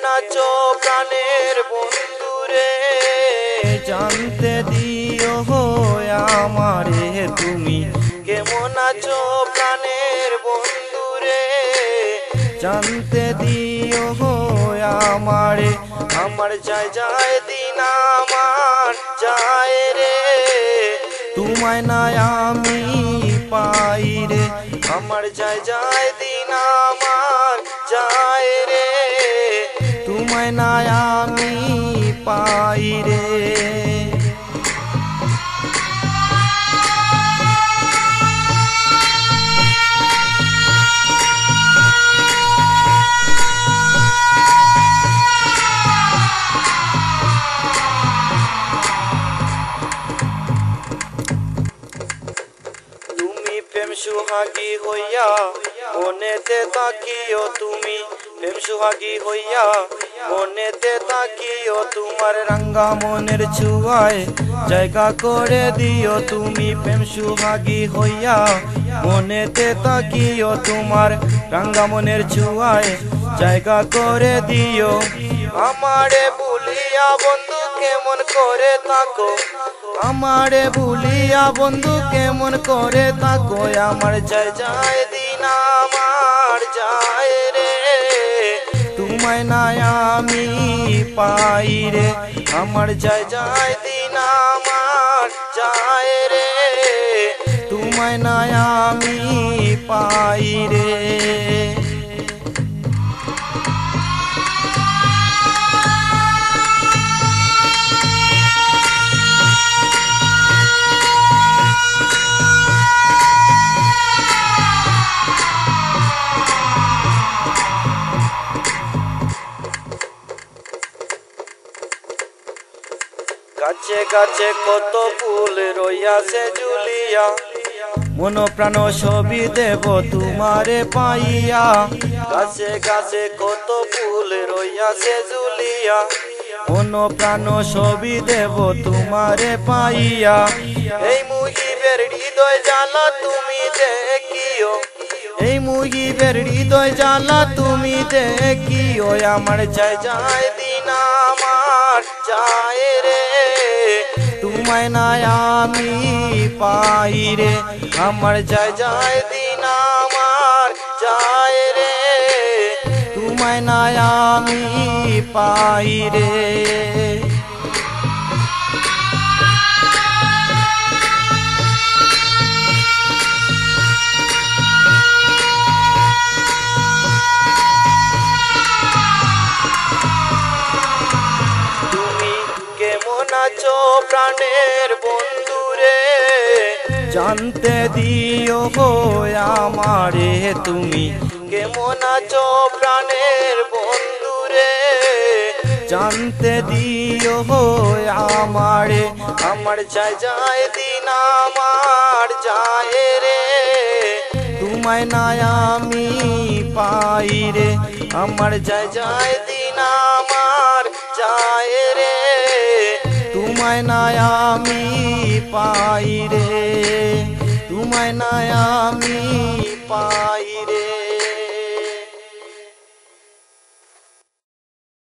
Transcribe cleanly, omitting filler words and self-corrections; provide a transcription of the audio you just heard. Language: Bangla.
কেমন আছো প্রাণের বন্ধুরে, জানতে দিও আমারে তুমি কেমন আছো প্রাণের বন্ধুরে, জানতে দিও আমারে। আমার যায় যায় দিন আমার যায় রে, তোমায় না আমি পাই রে। আমার যায় যায় দিন আমার যায় রে, তোমায় না আমি পাই রে। প্রেম সুহাগী হইয়া মনেতে তাকিও তুমি, প্রেম সুহাগী হইয়া মনেতে তাকিও, তোমার রাঙ্গা মনের ছুঁয়ায় জায়গা করে দিও তুমি। প্রেম সুহাগী হইয়া মনেতে তাকিও, তোমার রাঙ্গা মনের ছুঁয়ায় জায়গা করে দিও। আমারে ভুলিয়া বন্ধু কেমন করে থাকো, আমারে ভুলিয়া বন্ধু কেমন করে থাকো। আমার যায় যায় দিন আমার যায় রে, তোমায় না আমি পাই রে। আমার যায় যায় দিন আমার যায় রে, তোমায় না আমি পাই রে। গাছে গাছে কত ফুল রইয়াছে ঝুলিয়া, মন প্রাণ সবই দেব তোমারে পাইয়া। গাছে গাছে কত ফুল রইয়াছে ঝুলিয়া, মন প্রাণ সবই দেব তোমারে পাইয়া। এই মুহিবের হৃদয় জ্বালা তুমি দেখিও, এই মুহিবের হৃদয় জ্বালা তুমি দেখিও। আমার যায় যায় দিন আমার যায় রে, তোমায় না আমি পাই রে। আমার যায় যায় দিন আমার যায় রে, তোমায় না আমি পাই রে। আছো প্রাণের বন্ধুরে, জানতে দিও আমারে তুমি কেমন আছো প্রাণের বন্ধুরে, জানতে দিও আমারে। আমার যায় যায় দিন আমার যায় রে, তোমায় না আমি পাই রে। আমার যায় যায় দিন আমার যায় রে, তোমায় না আমি পাই রে, তোমায় না আমি পাই রে।